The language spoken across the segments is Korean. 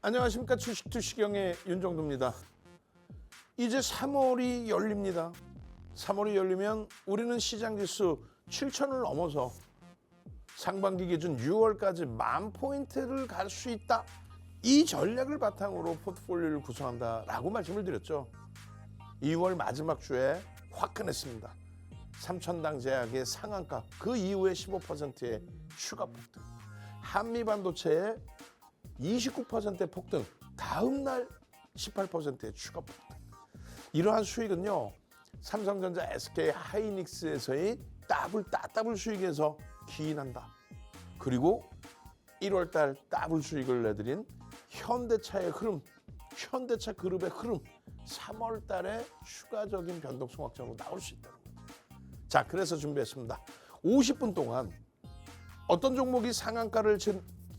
안녕하십니까. 주식투시경의 윤정두입니다. 이제 3월이 열립니다. 3월이 열리면 우리는 시장지수 7,000을 넘어서 상반기 기준 6월까지 10,000포인트를 갈 수 있다. 이 전략을 바탕으로 포트폴리오를 구성한다라고 말씀을 드렸죠. 2월 마지막 주에 화끈했습니다. 3,000당 제약의 상한가, 그 이후에 15%의 추가 폭등. 한미반도체의 29%의 폭등, 다음 날 18%의 추가 폭등. 이러한 수익은요, 삼성전자, SK 하이닉스에서의 더블 수익에서 기인한다. 그리고 1월달 더블 수익을 내드린 현대차의 흐름, 현대차 그룹의 흐름, 3월달에 추가적인 변동성 확정으로 나올 수 있다는 거죠. 자, 그래서 준비했습니다. 50분 동안 어떤 종목이 상한가를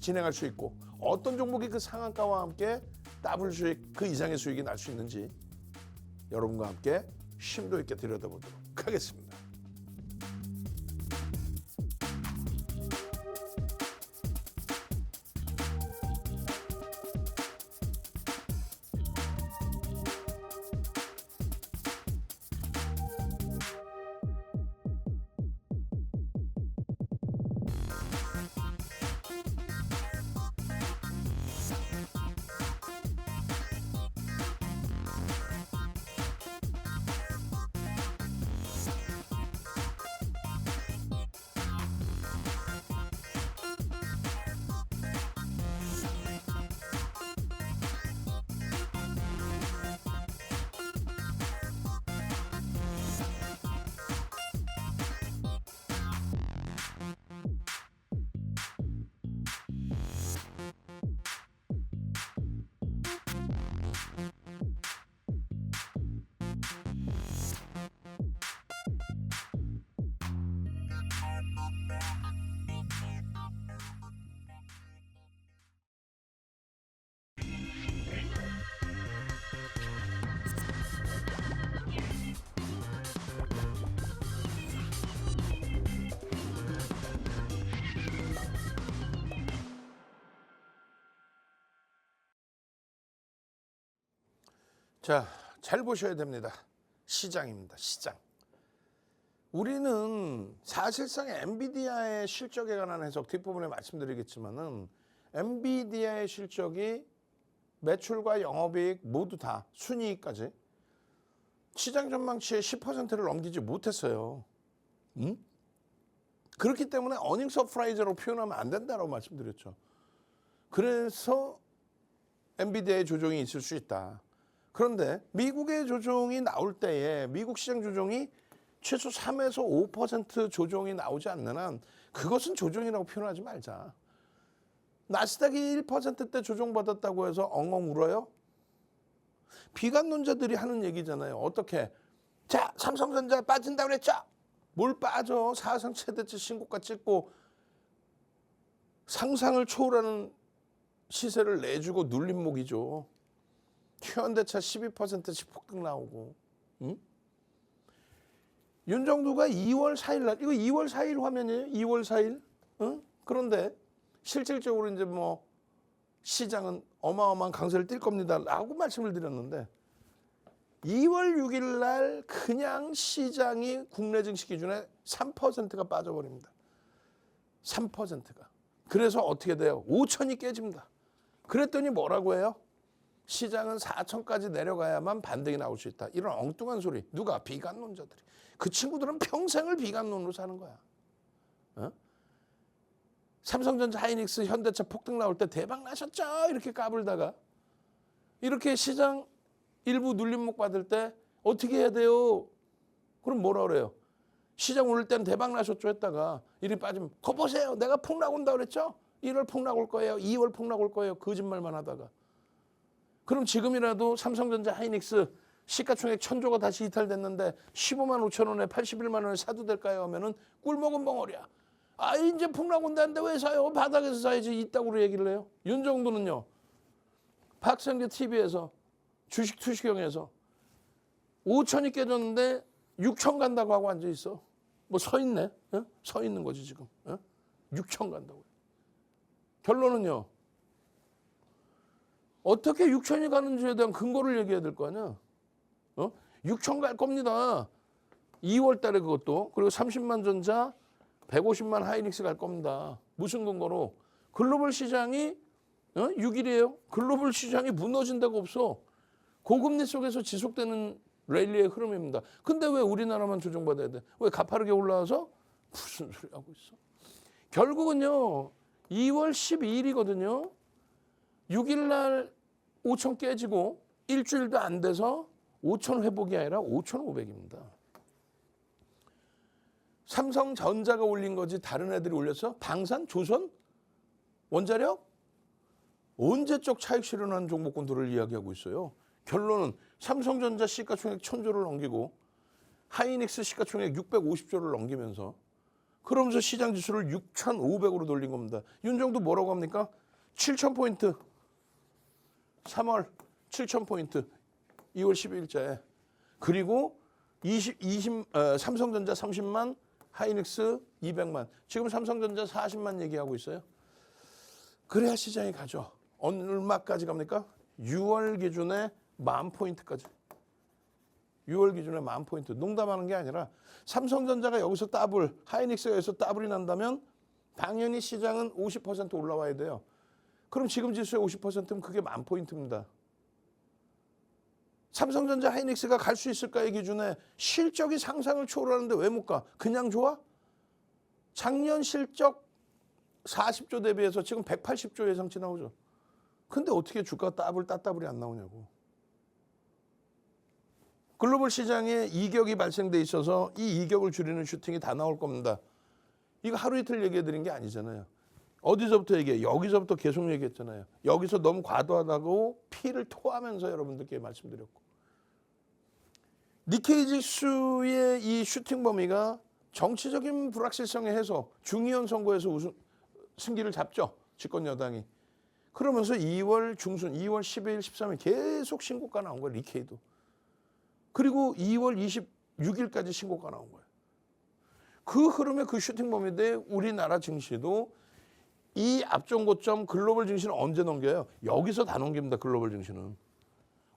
진행할 수 있고 어떤 종목이 그 상한가와 함께 더블 수익, 그 이상의 수익이 날 수 있는지 여러분과 함께 심도 있게 들여다보도록 하겠습니다. 자, 잘 보셔야 됩니다. 시장입니다. 시장. 우리는 사실상 엔비디아의 실적에 관한 해석 뒷부분에 말씀드리겠지만은 엔비디아의 실적이 매출과 영업이익 모두 다 순이익까지 시장 전망치의 10%를 넘기지 못했어요. 그렇기 때문에 어닝 서프라이즈로 표현하면 안 된다고 말씀드렸죠. 그래서 엔비디아의 조정이 있을 수 있다. 그런데 미국의 조정이 나올 때에 미국 시장 조정이 최소 3에서 5% 조정이 나오지 않는 한 그것은 조정이라고 표현하지 말자. 나스닥이 1%대 조정받았다고 해서 엉엉 울어요? 비관론자들이 하는 얘기잖아요. 어떻게? 자, 삼성전자 빠진다고 그랬죠? 뭘 빠져? 사상 최대치 신고가 찍고 상상을 초월하는 시세를 내주고 눌림목이죠. 현대차 12%씩 폭등 나오고. 윤정두가 2월 4일 날, 이거 2월 4일 화면이에요. 2월 4일. 그런데 실질적으로 이제 뭐 시장은 어마어마한 강세를 띌 겁니다 라고 말씀을 드렸는데 2월 6일 날 그냥 시장이 국내 증시 기준에 3%가 빠져버립니다. 3%가. 그래서 어떻게 돼요? 5천이 깨집니다. 그랬더니 뭐라고 해요? 시장은 4천까지 내려가야만 반등이 나올 수 있다. 이런 엉뚱한 소리. 누가? 비관론자들이. 그 친구들은 평생을 비관론으로 사는 거야. 삼성전자, 하이닉스, 현대차 폭등 나올 때 대박 나셨죠? 이렇게 까불다가 이렇게 시장 일부 눌림목 받을 때 어떻게 해야 돼요? 그럼 뭐라 그래요? 시장 오를 때는 대박 나셨죠 했다가 일이 빠지면 거 보세요. 내가 폭락 온다 그랬죠? 1월 폭락 올 거예요. 2월 폭락 올 거예요. 거짓말만 하다가. 그럼 지금이라도 삼성전자, 하이닉스 시가총액 1,000조가 다시 이탈됐는데 15만 5천 원에 81만 원에 사도 될까요? 하면은 꿀 먹은 벙어리야. 아, 이제 폭락 온다는데 왜 사요? 바닥에서 사야지. 이따구로 얘기를 해요. 윤정두는요. 박성규 TV에서 주식 투시경에서 5천이 깨졌는데 6천 간다고 하고 앉아 있어. 뭐 서 있네. 서 있는 거지 지금. 6천 간다고. 결론은요. 어떻게 6천이 가는지에 대한 근거를 얘기해야 될 거 아니야. 6천 갈 겁니다. 2월 달에 그것도. 그리고 30만 전자, 150만 하이닉스 갈 겁니다. 무슨 근거로? 글로벌 시장이 6일이에요. 글로벌 시장이 무너진다고 없어. 고금리 속에서 지속되는 랠리의 흐름입니다. 근데 왜 우리나라만 조정받아야 돼? 왜 가파르게 올라와서? 무슨 소리 하고 있어? 결국은요. 2월 12일이거든요. 6일 날 5천 깨지고 일주일도 안 돼서 5천 회복이 아니라 5,500입니다. 삼성전자가 올린 거지 다른 애들이 올렸어? 방산, 조선, 원자력? 언제적 차익 실현하는 종목군들을 이야기하고 있어요. 결론은 삼성전자 시가총액 1,000조를 넘기고 하이닉스 시가총액 650조를 넘기면서 그러면서 시장 지수를 6,500으로 돌린 겁니다. 윤정도 뭐라고 합니까? 7,000포인트. 3월 7,000포인트. 2월 12일자에. 그리고 삼성전자 30만, 하이닉스 200만. 지금 삼성전자 40만 얘기하고 있어요. 그래야 시장이 가죠. 얼마까지 갑니까? 6월 기준에 10,000포인트까지. 6월 기준에 10,000포인트. 농담하는 게 아니라 삼성전자가 여기서 더블, 하이닉스가 여기서 더블이 난다면 당연히 시장은 50% 올라와야 돼요. 그럼 지금 지수의 50%면 그게 10,000포인트입니다. 삼성전자, 하이닉스가 갈 수 있을까의 기준에 실적이 상상을 초월하는데 왜 못 가? 그냥 좋아? 작년 실적 40조 대비해서 지금 180조 예상치 나오죠. 근데 어떻게 주가가 따블이 안 나오냐고. 글로벌 시장에 이격이 발생돼 있어서 이 이격을 줄이는 슈팅이 다 나올 겁니다. 이거 하루 이틀 얘기해 드린 게 아니잖아요. 어디서부터 얘기해? 여기서부터 계속 얘기했잖아요. 여기서 너무 과도하다고 피를 토하면서 여러분들께 말씀드렸고. 니케이 지수의 이 슈팅 범위가 정치적인 불확실성의 해소, 중의원 선거에서 승기를 잡죠. 집권 여당이. 그러면서 2월 중순, 2월 10일, 13일 계속 신고가 나온 거예요. 니케이도. 그리고 2월 26일까지 신고가 나온 거예요. 그 흐름의 그 슈팅 범위인데 우리나라 증시도 이 앞전 고점 글로벌 증시는 언제 넘겨요? 여기서 다 넘깁니다. 글로벌 증시는.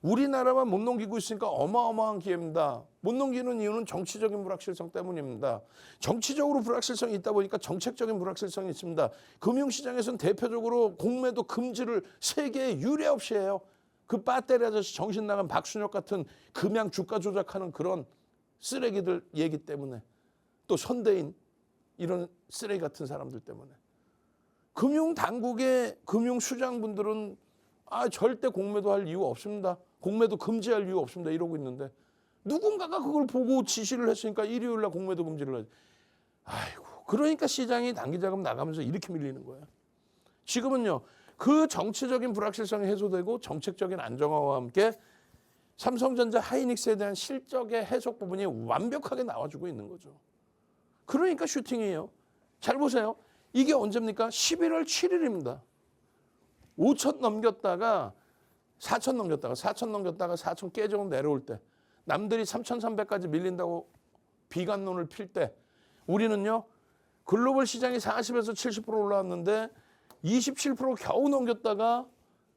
우리나라만 못 넘기고 있으니까 어마어마한 기회입니다. 못 넘기는 이유는 정치적인 불확실성 때문입니다. 정치적으로 불확실성이 있다 보니까 정책적인 불확실성이 있습니다. 금융시장에서는 대표적으로 공매도 금지를 세계에 유례 없이 해요. 그 배터리 아저씨 정신 나간 박순혁 같은 금양 주가 조작하는 그런 쓰레기들 얘기 때문에 또 선대인 이런 쓰레기 같은 사람들 때문에 금융당국의 금융수장분들은 절대 공매도 할 이유 없습니다. 공매도 금지할 이유 없습니다. 이러고 있는데 누군가가 그걸 보고 지시를 했으니까 일요일 날 공매도 금지를 하지. 아이고, 그러니까 시장이 단기자금 나가면서 이렇게 밀리는 거예요. 지금은요. 그 정치적인 불확실성이 해소되고 정책적인 안정화와 함께 삼성전자, 하이닉스에 대한 실적의 해석 부분이 완벽하게 나와주고 있는 거죠. 그러니까 슈팅이에요. 잘 보세요. 이게 언제입니까? 11월 7일입니다. 5천 넘겼다가 4천 넘겼다가 4천 깨지고 내려올 때 남들이 3,300까지 밀린다고 비관론을 필 때 우리는요. 글로벌 시장이 40에서 70% 올라왔는데 27% 겨우 넘겼다가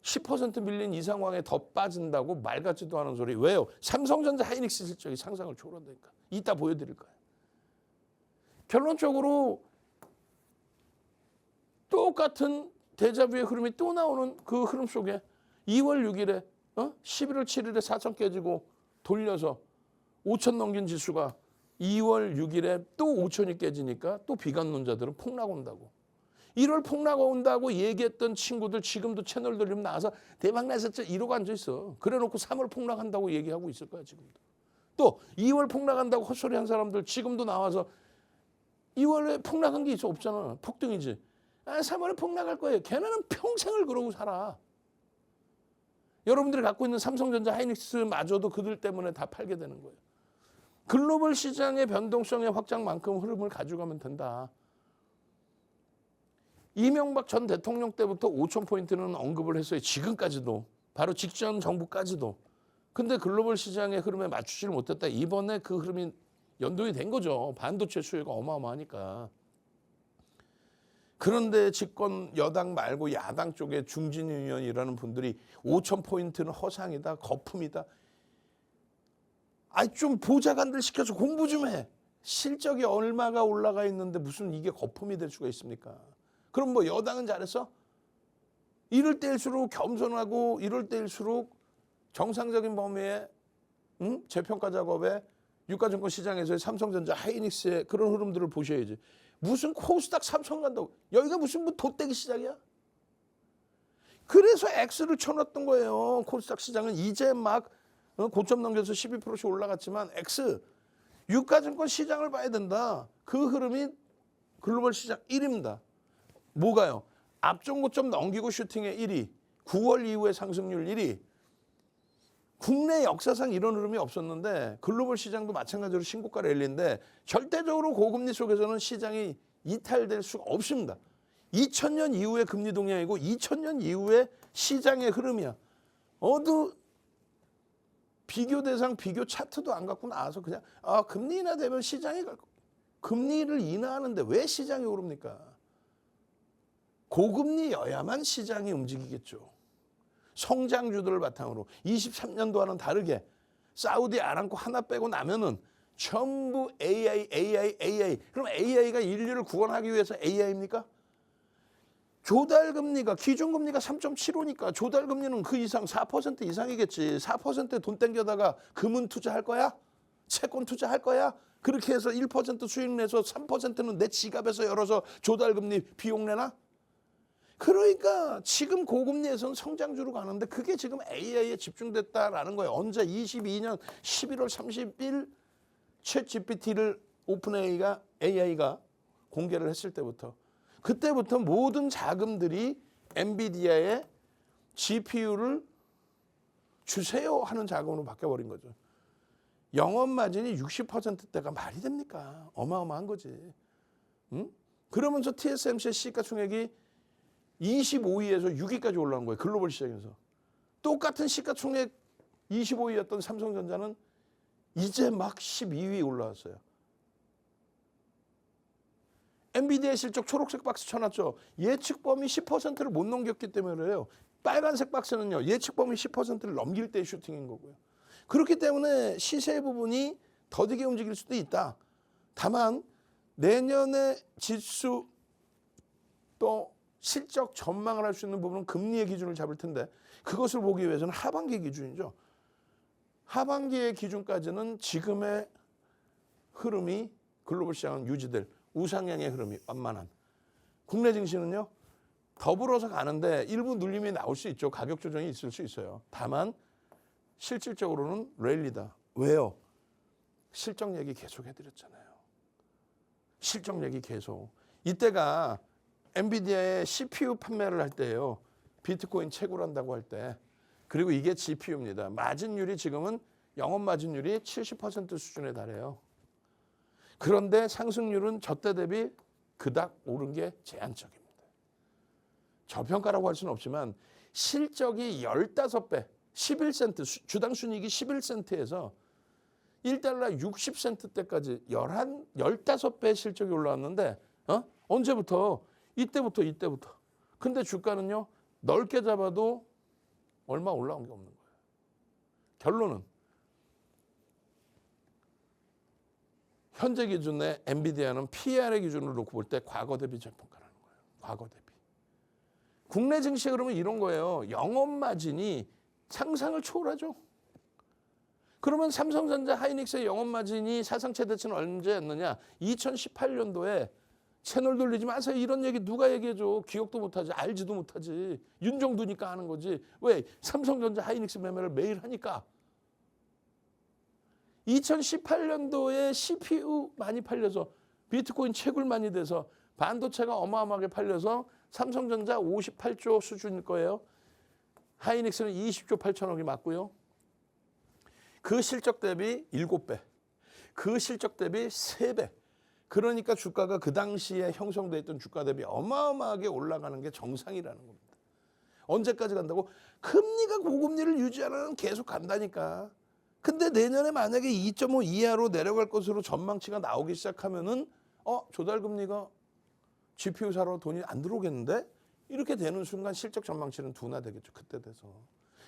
10% 밀린 이 상황에 더 빠진다고 말 같지도 않은 소리. 왜요? 삼성전자 하이닉스 실적이 상상을 초월한다니까. 이따 보여드릴 거예요. 결론적으로 똑같은 데자뷰의 흐름이 또 나오는 그 흐름 속에 2월 6일에 11월 7일에 4천 깨지고 돌려서 5천 넘긴 지수가 2월 6일에 또 5천이 깨지니까 또 비관론자들은 폭락 온다고. 1월 폭락 온다고 얘기했던 친구들 지금도 채널 돌리면 나와서 대박 났었죠. 이러고 앉아있어. 그래놓고 3월 폭락한다고 얘기하고 있을 거야 지금도. 또 2월 폭락한다고 헛소리한 사람들 지금도 나와서 2월에 폭락한 게 있어? 없잖아. 폭등이지. 3월에 폭락할 거예요. 걔네는 평생을 그러고 살아. 여러분들이 갖고 있는 삼성전자, 하이닉스마저도 그들 때문에 다 팔게 되는 거예요. 글로벌 시장의 변동성의 확장만큼 흐름을 가져가면 된다. 이명박 전 대통령 때부터 5,000포인트는 언급을 했어요. 지금까지도. 바로 직전 정부까지도. 근데 글로벌 시장의 흐름에 맞추지를 못했다. 이번에 그 흐름이 연동이 된 거죠. 반도체 수요가 어마어마하니까. 그런데 집권 여당 말고 야당 쪽에 중진 의원이라는 분들이 5,000포인트는 허상이다, 거품이다. 아니 좀 보좌관들 시켜서 공부 좀 해. 실적이 얼마가 올라가 있는데 무슨 이게 거품이 될 수가 있습니까? 그럼 뭐 여당은 잘했어? 이럴 때일수록 겸손하고 이럴 때일수록 정상적인 범위의 재평가 작업에 유가증권 시장에서의 삼성전자, 하이닉스의 그런 흐름들을 보셔야지. 무슨 코스닥 삼성 간다고. 여기가 무슨 뭐 돗대기 시장이야? 그래서 X를 쳐놨던 거예요. 코스닥 시장은 이제 막 고점 넘겨서 12%씩 올라갔지만 X, 유가증권 시장을 봐야 된다. 그 흐름이 글로벌 시장 1위입니다. 뭐가요? 앞전 고점 넘기고 슈팅의 1위, 9월 이후의 상승률 1위. 국내 역사상 이런 흐름이 없었는데 글로벌 시장도 마찬가지로 신고가 랠리인데 절대적으로 고금리 속에서는 시장이 이탈될 수가 없습니다. 2000년 이후의 금리 동향이고 2000년 이후의 시장의 흐름이야. 어느 비교 대상, 비교 차트도 안 갖고 나와서 그냥 금리 인하되면 시장이 갈 거. 금리를 인하하는데 왜 시장이 오릅니까? 고금리여야만 시장이 움직이겠죠. 성장주들을 바탕으로 23년도와는 다르게 사우디 아람코 하나 빼고 나면은 전부 AI. 그럼 AI가 인류를 구원하기 위해서 AI입니까? 조달금리가 기준금리가 3.75니까 조달금리는 그 이상 4% 이상이겠지. 4%에 돈 땡겨다가 금은 투자할 거야? 채권 투자할 거야? 그렇게 해서 1% 수익 내서 3%는 내 지갑에서 열어서 조달금리 비용 내나? 그러니까 지금 고금리에서는 성장주로 가는데 그게 지금 AI에 집중됐다라는 거예요. 언제 22년 11월 30일 챗 GPT를 AI가 공개를 했을 때부터 그때부터 모든 자금들이 엔비디아의 GPU를 주세요 하는 자금으로 바뀌어버린 거죠. 영업마진이 60%대가 말이 됩니까? 어마어마한 거지. 응? 그러면서 TSMC의 시가총액이 25위에서 6위까지 올라온 거예요. 글로벌 시장에서. 똑같은 시가총액 25위였던 삼성전자는 이제 막 12위 올라왔어요. 엔비디아 실적 초록색 박스 쳐놨죠. 예측 범위 10%를 못 넘겼기 때문에 그래요. 빨간색 박스는요. 예측 범위 10%를 넘길 때 슈팅인 거고요. 그렇기 때문에 시세 부분이 더디게 움직일 수도 있다. 다만 내년에 지수 또 실적 전망을 할 수 있는 부분은 금리의 기준을 잡을 텐데 그것을 보기 위해서는 하반기 기준이죠. 하반기의 기준까지는 지금의 흐름이 글로벌 시장은 유지될 우상향의 흐름이 완만한. 국내 증시는요. 더불어서 가는데 일부 눌림이 나올 수 있죠. 가격 조정이 있을 수 있어요. 다만 실질적으로는 랠리다. 왜요? 실적 얘기 계속 해드렸잖아요. 실적 얘기 계속. 이때가 엔비디아의 CPU 판매를 할 때예요. 비트코인 채굴한다고 할 때. 그리고 이게 GPU입니다. 마진율이 지금은 영업 마진율이 70% 수준에 달해요. 그런데 상승률은 저때 대비 그닥 오른 게 제한적입니다. 저평가라고 할 수는 없지만 실적이 15배, 11센트, 주당 순이익이 11센트에서 1달러 60센트대까지 15배 실적이 올라왔는데 언제부터? 이때부터. 근데 주가는요. 넓게 잡아도 얼마 올라온 게 없는 거예요. 결론은 현재 기준의 엔비디아는 PER의 기준으로 놓고 볼 때 과거 대비 저평가라는 거예요. 과거 대비. 국내 증시 그러면 이런 거예요. 영업 마진이 상상을 초월하죠. 그러면 삼성전자 하이닉스의 영업 마진이 사상 최대치는 언제였느냐? 2018년도에 채널 돌리지 마세요. 이런 얘기 누가 얘기해줘. 기억도 못하지. 알지도 못하지. 윤정두니까 하는 거지. 왜? 삼성전자 하이닉스 매매를 매일 하니까. 2018년도에 CPU 많이 팔려서 비트코인 채굴 많이 돼서 반도체가 어마어마하게 팔려서 삼성전자 58조 수준일 거예요. 하이닉스는 20조 8천억이 맞고요. 그 실적 대비 7배. 그 실적 대비 3배. 그러니까 주가가 그 당시에 형성돼 있던 주가 대비 어마어마하게 올라가는 게 정상이라는 겁니다. 언제까지 간다고? 금리가 고금리를 유지하려면 계속 간다니까. 근데 내년에 만약에 2.5 이하로 내려갈 것으로 전망치가 나오기 시작하면은 조달금리가 GPU 사러 돈이 안 들어오겠는데? 이렇게 되는 순간 실적 전망치는 둔화되겠죠. 그때 돼서.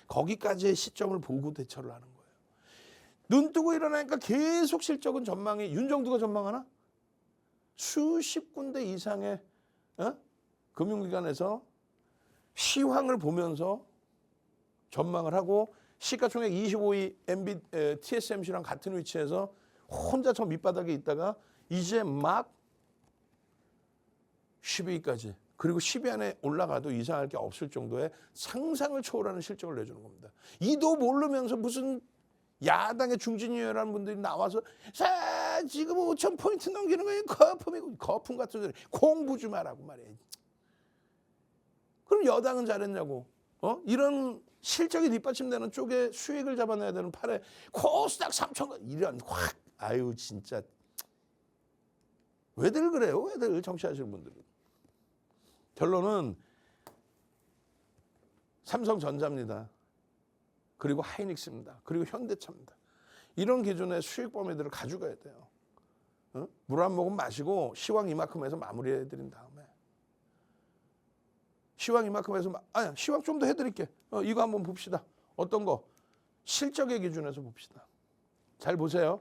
거기까지의 시점을 보고 대처를 하는 거예요. 눈 뜨고 일어나니까 계속 실적은 전망이 윤정두가 전망하나? 수십 군데 이상의 금융기관에서 시황을 보면서 전망을 하고 시가총액 25위 TSMC랑 같은 위치에서 혼자 저 밑바닥에 있다가 이제 막 10위까지 그리고 10위 안에 올라가도 이상할 게 없을 정도의 상상을 초월하는 실적을 내주는 겁니다. 이도 모르면서 무슨 야당의 중진위원이라는 분들이 나와서 자 지금 5,000포인트 넘기는 거예요. 거품 같은 소리. 공부 좀 하라고 말이에요. 그럼 여당은 잘했냐고. 이런 실적이 뒷받침되는 쪽에 수익을 잡아내야 되는 팔에 코스닥 3천 이런 확 아유 진짜 왜들 그래요? 왜들 정치하시는 분들은. 결론은 삼성전자입니다. 그리고 하이닉스입니다. 그리고 현대차입니다. 이런 기준의 수익 범위들을 가져가야 돼요. 물 한 모금 마시고 시황 이만큼 해서 마무리해드린 다음에 시황 이만큼 해서 시황 좀 더 해드릴게. 이거 한번 봅시다. 어떤 거? 실적의 기준에서 봅시다. 잘 보세요.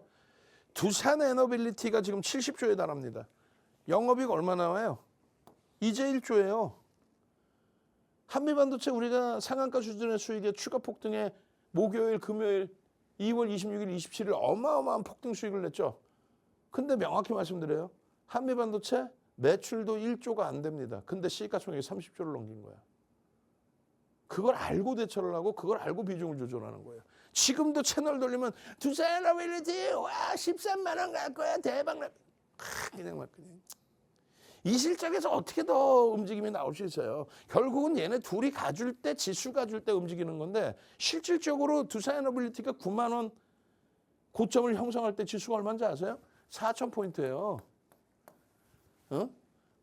두산 에너빌리티가 지금 70조에 달합니다. 영업이익 얼마 나와요? 이제 1조예요. 한미반도체 우리가 상한가 수준의 수익에 추가 폭등에 목요일, 금요일, 2월 26일, 27일 어마어마한 폭등 수익을 냈죠. 근데 명확히 말씀드려요. 한미반도체 매출도 1조가 안 됩니다. 근데 시가총액이 30조를 넘긴 거야. 그걸 알고 대처를 하고 그걸 알고 비중을 조절하는 거예요. 지금도 채널 돌리면 두산 에너빌리티 와 13만 원 갈 거야 대박 나. 그냥 막 그냥. 이 실적에서 어떻게 더 움직임이 나올 수 있어요. 결국은 얘네 둘이 가줄 때 지수 가줄 때 움직이는 건데 실질적으로 두산 에너빌리티가 9만 원 고점을 형성할 때 지수가 얼마인지 아세요? 4,000포인트예요.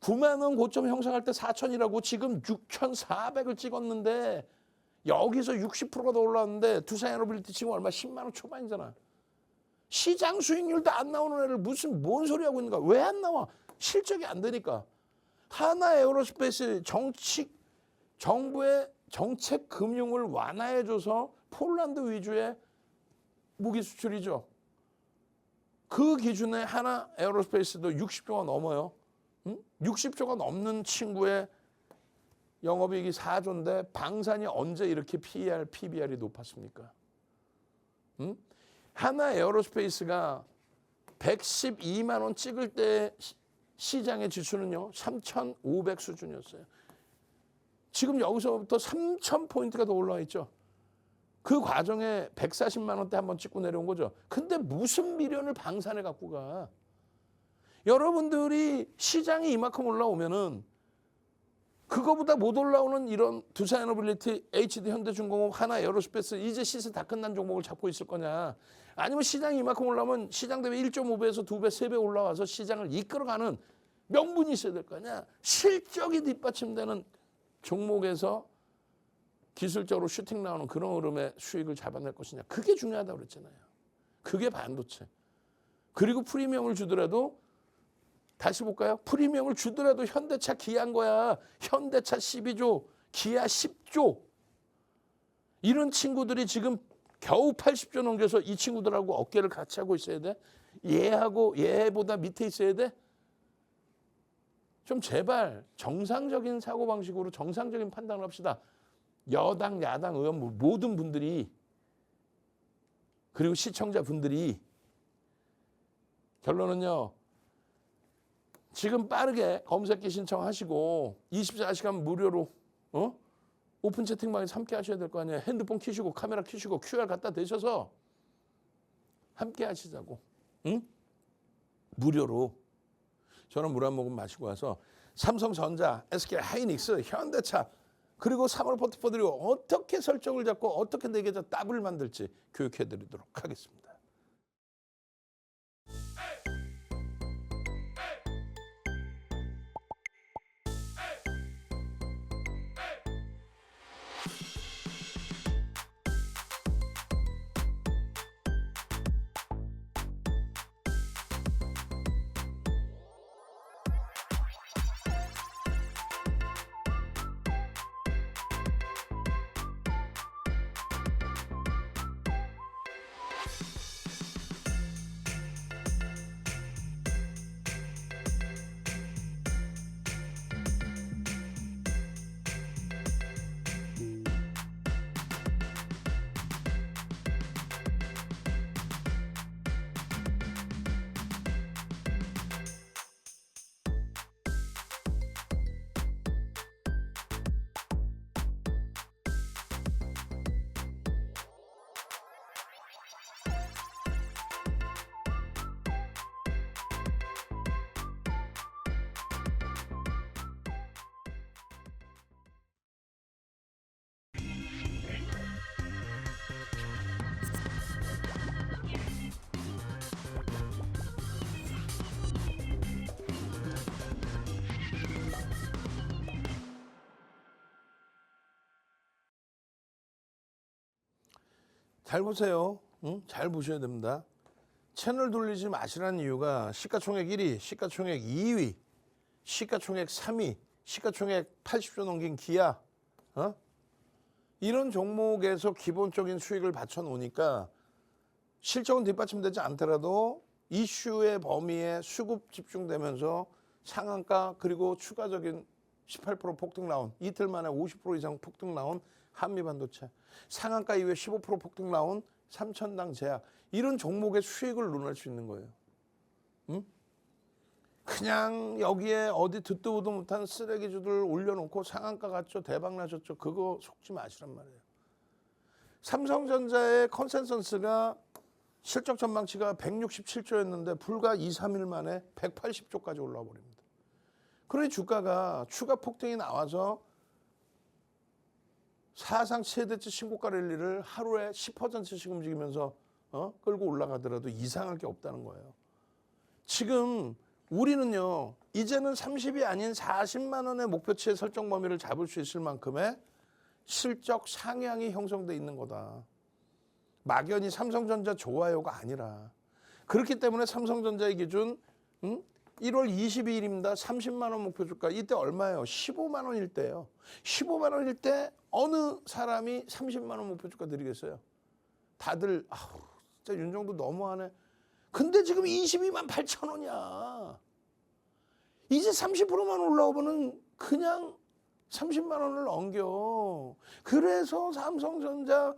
9만 원 고점 형성할 때 4,000이라고 지금 6,400을 찍었는데 여기서 60%가 더 올라왔는데 두산 에너빌리티 지금 얼마? 10만 원 초반이잖아. 시장 수익률도 안 나오는 애를 뭔 소리 하고 있는가? 왜 안 나와? 실적이 안 되니까. 하나 에어로스페이스 정부의 정책 금융을 완화해줘서 폴란드 위주의 무기 수출이죠. 그 기준에 하나 에어로스페이스도 60조가 넘어요. 60조가 넘는 친구의 영업이익이 4조인데 방산이 언제 이렇게 PER, PBR이 높았습니까? 하나 에어로스페이스가 112만 원 찍을 때 시장의 지수는요 3,500 수준이었어요. 지금 여기서부터 3,000포인트가 더 올라와 있죠. 그 과정에 140만 원대 한번 찍고 내려온 거죠. 근데 무슨 미련을 방산에 갖고 가. 여러분들이 시장이 이만큼 올라오면은 그거보다 못 올라오는 이런 두산 에너빌리티, HD 현대중공업, 하나 에어로스페이스 이제 시세 다 끝난 종목을 잡고 있을 거냐. 아니면 시장이 이만큼 올라오면 시장 대비 1.5배에서 2배, 3배 올라와서 시장을 이끌어가는 명분이 있어야 될 거냐. 실적이 뒷받침되는 종목에서 기술적으로 슈팅 나오는 그런 흐름의 수익을 잡아낼 것이냐. 그게 중요하다고 그랬잖아요. 그게 반도체. 그리고 프리미엄을 주더라도 다시 볼까요? 프리미엄을 주더라도 현대차 기아인 거야. 현대차 12조, 기아 10조. 이런 친구들이 지금 겨우 80조 넘겨서 이 친구들하고 어깨를 같이 하고 있어야 돼? 얘보다 밑에 있어야 돼? 좀 제발 정상적인 사고방식으로 정상적인 판단을 합시다. 여당, 야당, 의원 모든 분들이 그리고 시청자분들이 결론은요. 지금 빠르게 검색기 신청하시고 24시간 무료로 오픈 채팅방에서 함께 하셔야 될 거 아니에요. 핸드폰 켜시고 카메라 켜시고 QR 갖다 대셔서 함께 하시자고. 응? 무료로. 저는 물 한 모금 마시고 와서 삼성전자, SK 하이닉스, 현대차 그리고 3월 포트폴리오 어떻게 설정을 잡고 어떻게 내게서 더블 만들지 교육해드리도록 하겠습니다. 잘 보세요. 응? 잘 보셔야 됩니다. 채널 돌리지 마시라는 이유가 시가총액 1위, 시가총액 2위, 시가총액 3위, 시가총액 80조 넘긴 기아, 이런 종목에서 기본적인 수익을 받쳐 놓으니까 실적은 뒷받침되지 않더라도 이슈의 범위에 수급 집중되면서 상한가 그리고 추가적인 18% 폭등 나온, 이틀 만에 50% 이상 폭등 나온 한미반도체, 상한가 이후에 15% 폭등 나온 삼천당 제약, 이런 종목의 수익을 논할 수 있는 거예요. 응? 그냥 여기에 어디 듣도 보도 못한 쓰레기주들 올려놓고 상한가 갔죠, 대박 나셨죠, 그거 속지 마시란 말이에요. 삼성전자의 컨센서스가 실적 전망치가 167조였는데 불과 2, 3일 만에 180조까지 올라와 버립니다. 그러니 주가가 추가 폭등이 나와서 사상 최대치 신고가 랠리를 하루에 10%씩 움직이면서 끌고 올라가더라도 이상할 게 없다는 거예요. 지금 우리는요, 이제는 30이 아닌 40만 원의 목표치의 설정 범위를 잡을 수 있을 만큼의 실적 상향이 형성돼 있는 거다. 막연히 삼성전자 좋아요가 아니라. 그렇기 때문에 삼성전자의 기준 1월 22일입니다. 30만 원 목표 주가. 이때 얼마예요? 15만 원일 때예요. 15만 원일 때 어느 사람이 30만 원 목표 주가 드리겠어요? 다들 진짜 윤정도 너무하네. 근데 지금 22만 8천 원이야. 이제 30%만 올라오면은 그냥 30만 원을 넘겨. 그래서 삼성전자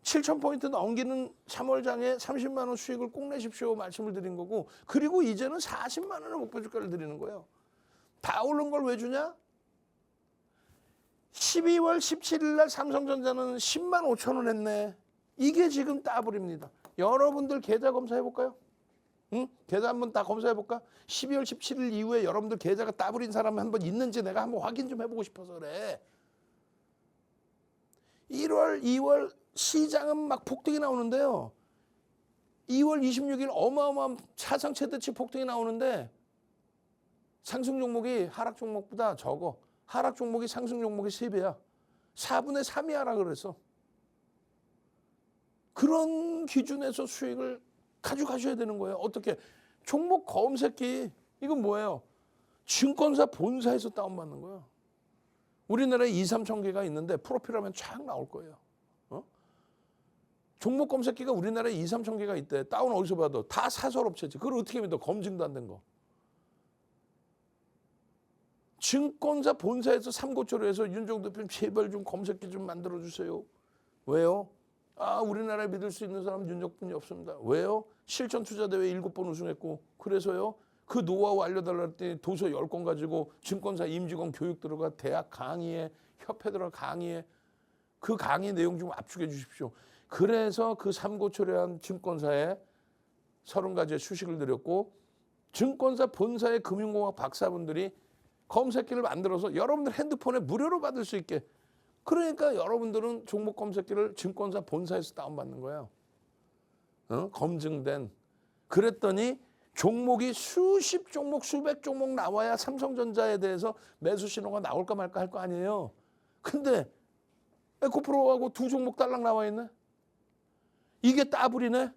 7,000포인트 넘기는 3월장에 30만 원 수익을 꼭 내십시오 말씀을 드린 거고, 그리고 이제는 40만 원의 목표 주가를 드리는 거예요. 다 오른 걸 왜 주냐? 12월 17일 날 삼성전자는 10만 5천 원 했네. 이게 지금 따블입니다. 여러분들 계좌 검사해 볼까요? 계좌 한번 다 검사해 볼까? 12월 17일 이후에 여러분들 계좌가 따블인 사람 한번 있는지 내가 한번 확인 좀 해보고 싶어서 그래. 1월, 2월 시장은 막 폭등이 나오는데요. 2월 26일 어마어마한 사상 최대치 폭등이 나오는데 상승 종목이 하락 종목보다 적어. 하락 종목이 상승 종목의 3배야. 4분의 3이 하라 그랬어. 그런 기준에서 수익을 가져가셔야 되는 거예요. 어떻게? 종목 검색기. 이건 뭐예요? 증권사 본사에서 다운받는 거예요. 우리나라에 2, 3천 개가 있는데 프로필하면 쫙 나올 거예요. 종목 검색기가 우리나라에 2, 3천 개가 있대. 다운 어디서 받아? 다 사설업체지. 그걸 어떻게 믿어? 검증도 안 된 거. 증권사 본사에서 삼고초로 해서 윤정도 대표님 제발 좀 검색기 좀 만들어주세요. 왜요? 우리나라에 믿을 수 있는 사람 윤정뿐이 없습니다. 왜요? 실전투자대회 7번 우승했고, 그래서요? 그 노하우 알려달라 했더니 도서 10권 가지고 증권사 임직원 교육 들어가, 대학 강의에, 협회 들어가 강의에, 그 강의 내용 좀 압축해 주십시오. 그래서 그 삼고초려한 증권사에 30가지의 수식을 드렸고, 증권사 본사의 금융공학 박사분들이 검색기를 만들어서 여러분들 핸드폰에 무료로 받을 수 있게. 그러니까 여러분들은 종목 검색기를 증권사 본사에서 다운받는 거예요. 검증된. 그랬더니 종목이 수십 종목, 수백 종목 나와야 삼성전자에 대해서 매수 신호가 나올까 말까 할 거 아니에요. 근데 에코프로하고 2종목 딸랑 나와 있네. 이게 따블이네.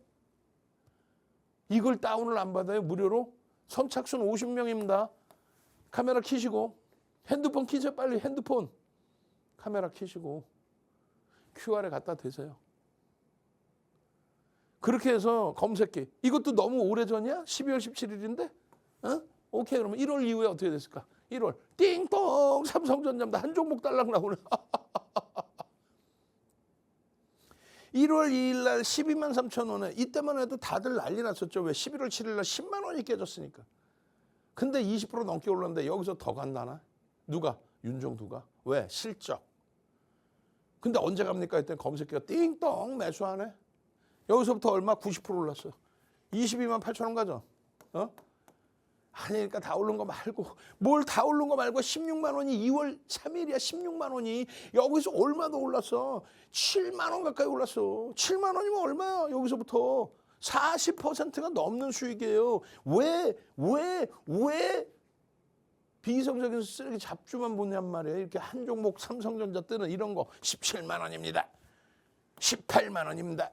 이걸 다운을 안 받아요, 무료로? 선착순 50명입니다. 카메라 켜시고, 핸드폰 켜세요, 빨리. 핸드폰 카메라 켜시고 QR에 갖다 대세요. 그렇게 해서 검색기. 이것도 너무 오래전이야? 12월 17일인데? 오케이, 그러면 1월 이후에 어떻게 됐을까? 1월 띵동 삼성전자입니다. 한 종목 달랑 나오네. 1월 2일 날 12만 3천 원에, 이때만 해도 다들 난리 났었죠. 왜? 11월 7일 날 10만 원이 깨졌으니까. 근데 20% 넘게 올랐는데 여기서 더 간다나? 누가? 윤정두가. 왜? 실적. 근데 언제 갑니까? 했더니 검색기가 띵동 매수하네. 여기서부터 얼마? 90% 올랐어요. 22만 8천 원 가죠. 아니니까 다 오른 거 말고, 뭘 다 오른 거 말고 16만 원이 2월 3일이야. 16만 원이 여기서 얼마나 올랐어? 7만 원 가까이 올랐어. 7만 원이면 얼마야? 여기서부터 40%가 넘는 수익이에요. 왜 비이성적인 쓰레기 잡주만 보냔 말이에요. 이렇게 한 종목 삼성전자 뜨는 이런 거 17만 원입니다. 18만 원입니다.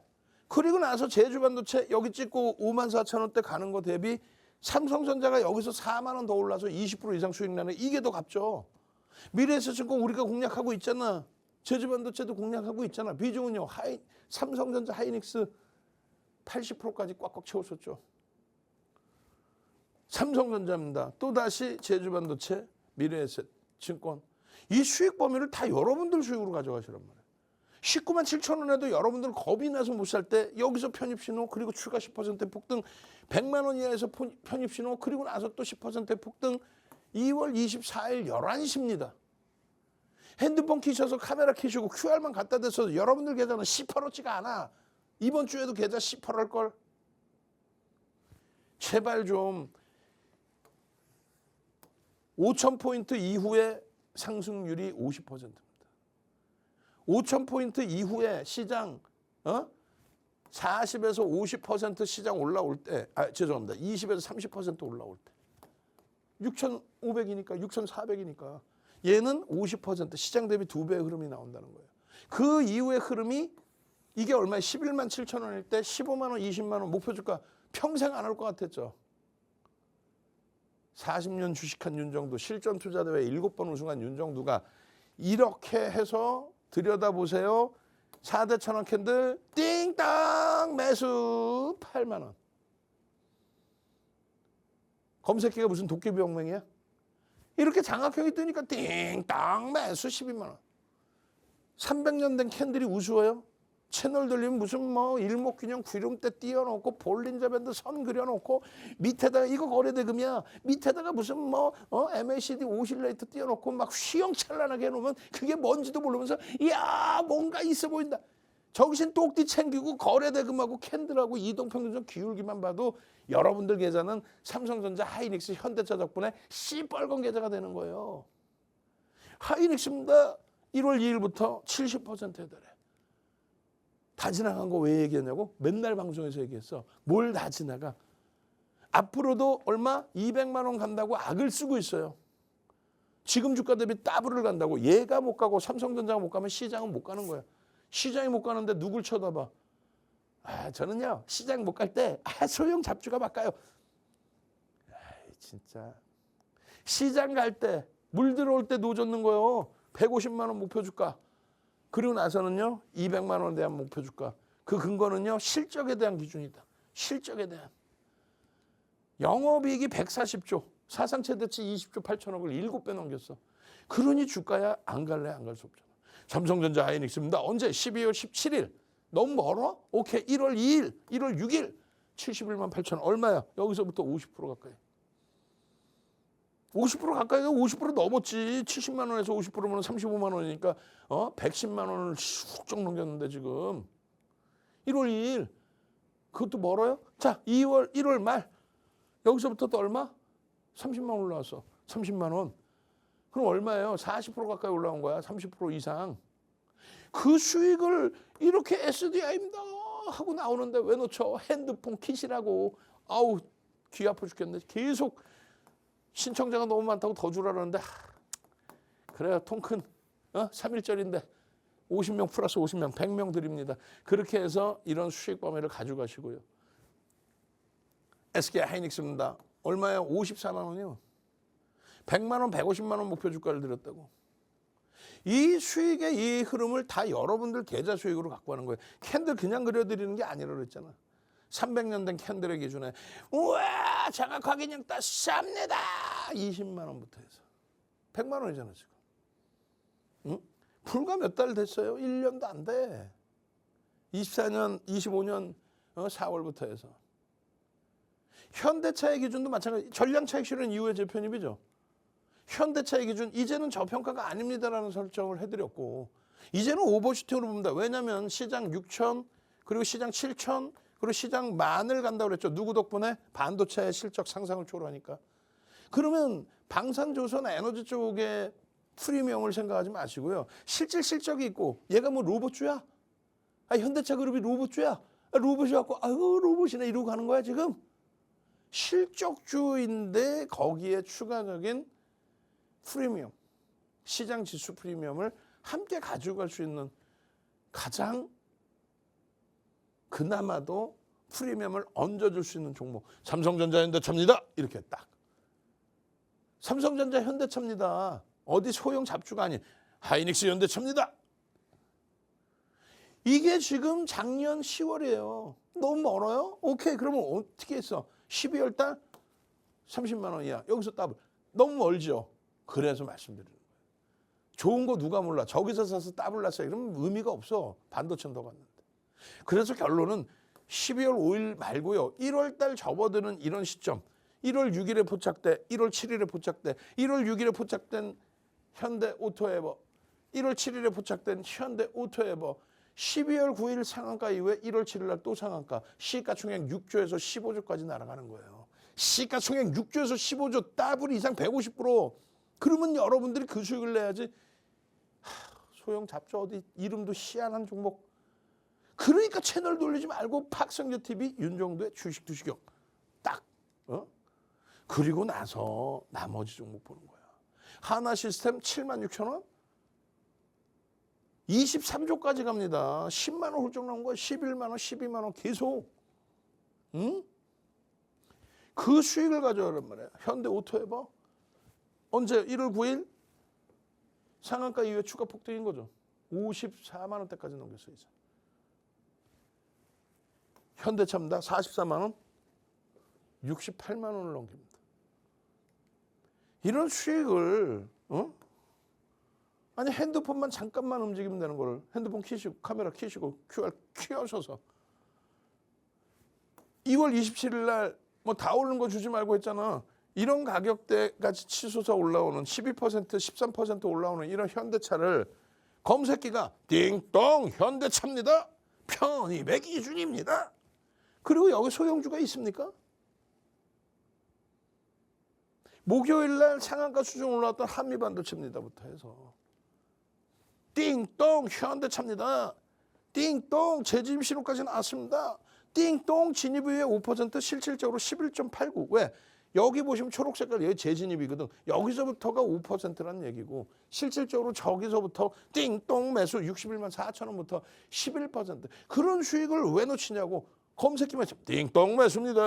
그리고 나서 제주반도체 여기 찍고 54,000원대 가는 거 대비 삼성전자가 여기서 4만 원 더 올라서 20% 이상 수익 나는 이게 더 값죠. 미래에셋증권 우리가 공략하고 있잖아. 제주반도체도 공략하고 있잖아. 비중은요. 삼성전자 하이닉스 80%까지 꽉꽉 채웠었죠. 삼성전자입니다. 또다시 제주반도체, 미래에셋증권. 이 수익 범위를 다 여러분들 수익으로 가져가시란 말이에요. 19만 7천 원에도 여러분들 겁이 나서 못 살 때 여기서 편입신호 그리고 추가 10% 폭등 100만 원 이하에서 편입신호 그리고 나서 또 10% 폭등 2월 24일 11시입니다. 핸드폰 키셔서 카메라 키시고 QR만 갖다 대서 여러분들 계좌는 18호치가 않아. 이번 주에도 계좌 18할 걸. 제발 좀 5,000포인트 이후에 상승률이 50%입니다. 5,000포인트 이후에 시장 40에서 50% 시장 올라올 때, 죄송합니다. 20에서 30% 올라올 때 6,500이니까 6,400이니까 얘는 50% 시장 대비 2배의 흐름이 나온다는 거예요. 그 이후의 흐름이 이게 얼마에 11만 7천 원일 때 15만 원, 20만 원 목표 주가 평생 안 올 것 같았죠. 40년 주식한 윤정두, 실전 투자대회 7번 우승한 윤정두가 이렇게 해서 들여다보세요. 4대 천원 캔들 띵땅 매수 8만 원. 검색기가 무슨 도깨비 엉맹이야? 이렇게 장학형이 뜨니까 띵땅 매수 12만 원. 300년 된 캔들이 우스워요? 채널 들리면 무슨 뭐 일목균형 구름대 띄워놓고 볼린저 밴드 선 그려놓고 밑에다가 이거 거래대금이야. 밑에다가 무슨 뭐 MACD 오실레이터 띄워놓고 막 휘영찬란하게 해놓으면 그게 뭔지도 모르면서 이야 뭔가 있어 보인다. 정신 똑띠 챙기고 거래대금하고 캔들하고 이동평균선 기울기만 봐도 여러분들 계좌는 삼성전자, 하이닉스, 현대차 덕분에 시뻘건 계좌가 되는 거예요. 하이닉스입니다. 1월 2일부터 70%에 달해. 다 지나간 거 왜 얘기하냐고? 맨날 방송에서 얘기했어. 뭘 다 지나가? 앞으로도 얼마? 200만 원 간다고 악을 쓰고 있어요. 지금 주가 대비 더블을 간다고. 얘가 못 가고 삼성전자가 못 가면 시장은 못 가는 거야. 시장이 못 가는데 누굴 쳐다봐? 저는요. 시장 못 갈 때 소형 잡주가 바꿔요. 진짜. 시장 갈 때 물 들어올 때 노젓는 거요. 150만 원 목표 주가. 그리고 나서는요. 200만 원에 대한 목표 주가. 그 근거는요. 실적에 대한 기준이다. 실적에 대한. 영업이익이 140조. 사상 최대치 20조 8천억을 7배 넘겼어. 그러니 주가야 안 갈래 안 갈 수 없잖아. 삼성전자 하이닉스입니다. 언제? 12월 17일. 너무 멀어? 오케이. 1월 2일, 1월 6일. 71만 8천 얼마야? 여기서부터 50% 가까이. 50% 가까이가 50% 넘었지. 70만 원에서 50%면 35만 원이니까 110만 원을 훌쩍 넘겼는데 지금. 1월 2일. 그것도 멀어요? 자, 1월 말. 여기서부터 또 얼마? 30만 원 올라왔어. 30만 원. 그럼 얼마예요? 40% 가까이 올라온 거야. 30% 이상. 그 수익을 이렇게 SDI입니다 하고 나오는데 왜 놓쳐? 핸드폰 킷이라고. 아우 귀 아파 죽겠네. 계속 신청자가 너무 많다고 더 주라는데 그래요. 통 큰 3일절인데 50명 플러스 50명 100명 드립니다. 그렇게 해서 이런 수익 범위를 가져가시고요. SK 하이닉스입니다. 얼마예요? 54만 원이요. 100만 원, 150만 원 목표 주가를 드렸다고. 이 수익의 이 흐름을 다 여러분들 계좌 수익으로 갖고 가는 거예요. 캔들 그냥 그려드리는 게 아니라 그랬잖아. 300년 된 캔들의 기준에 우와 장학화 기념 따 쌉니다. 20만 원부터 해서 100만 원이잖아 지금. 응? 불과 몇 달 됐어요. 1년도 안 돼. 24년, 25년 4월부터 해서. 현대차의 기준도 마찬가지. 전량차익 실현 이후의 재편입이죠. 현대차의 기준 이제는 저평가가 아닙니다라는 설정을 해드렸고 이제는 오버슈팅으로 봅니다. 왜냐하면 시장 6천 그리고 시장 7천 그리고 시장 만을 간다고 그랬죠. 누구 덕분에? 반도체의 실적 상상을 초월하니까. 그러면 방산조선 에너지 쪽의 프리미엄을 생각하지 마시고요. 실질 실적이 있고 얘가 뭐 로봇주야? 현대차 그룹이 로봇주야? 로봇이 갖고 아유 로봇이네 이러고 가는 거야 지금? 실적주인데 거기에 추가적인 프리미엄, 시장 지수 프리미엄을 함께 가져갈 수 있는 가장 그나마도 프리미엄을 얹어줄 수 있는 종목. 삼성전자, 현대차입니다. 이렇게 딱. 삼성전자, 현대차입니다. 어디 소형 잡주가 아닌 하이닉스, 현대차입니다. 이게 지금 작년 10월이에요. 너무 멀어요? 오케이, 그러면 어떻게 했어? 12월 달 30만 원이야. 여기서 더블. 너무 멀죠? 그래서 말씀드리는 거예요. 좋은 거 누가 몰라. 저기서 사서 더블 났어요. 그러면 의미가 없어. 반도체는 더 갔는데. 그래서 결론은 12월 5일 말고요. 1월 달 접어드는 이런 시점. 1월 6일에 포착돼, 1월 7일에 포착돼, 1월 6일에 포착된 현대 오토에버, 1월 7일에 포착된 현대 오토에버, 12월 9일 상한가 이후에 1월 7일 날 또 상한가, 시가총액 6조에서 15조까지 날아가는 거예요. 시가총액 6조에서 15조 더블 이상 150%. 그러면 여러분들이 그 수익을 내야지. 소형 잡죠. 어디 이름도 희한한 종목. 그러니까 채널 돌리지 말고 박성재 TV 윤정도의 주식 두시경 딱. 그리고 나서 나머지 종목 보는 거야. 하나시스템 76,000원. 23조까지 갑니다. 10만 원 훌쩍 나온 거야. 11만 원, 12만 원 계속. 응? 그 수익을 가져오란 말이야. 현대 오토에버. 언제? 1월 9일 상한가 이후에 추가 폭등인 거죠. 54만 원대까지 넘겼어요. 이제. 현대차입니다. 44만 원. 68만 원을 넘깁니다. 이런 수익을 아니 핸드폰만 잠깐만 움직이면 되는 걸 핸드폰 키시고 카메라 키시고 QR 키우셔서 2월 27일 날 뭐 다 오르는 거 주지 말고 했잖아. 이런 가격대까지 치솟아 올라오는 12%, 13% 올라오는 이런 현대차를 검색기가 띵동 현대차입니다. 편입의 기준입니다. 그리고 여기 소형주가 있습니까? 목요일 날 상한가 수준 올라왔던 한미반도체입니다부터 해서 띵동 현대차입니다. 띵동 재진입 신호까지 나왔습니다. 띵동 진입 이후에 5% 실질적으로 11.89. 왜? 여기 보시면 초록 색깔 여기 재진입이거든. 여기서부터가 5%라는 얘기고 실질적으로 저기서부터 띵동 매수 61만 4천 원부터 11%. 그런 수익을 왜 놓치냐고. 검색기만 치면 띵동 매수입니다.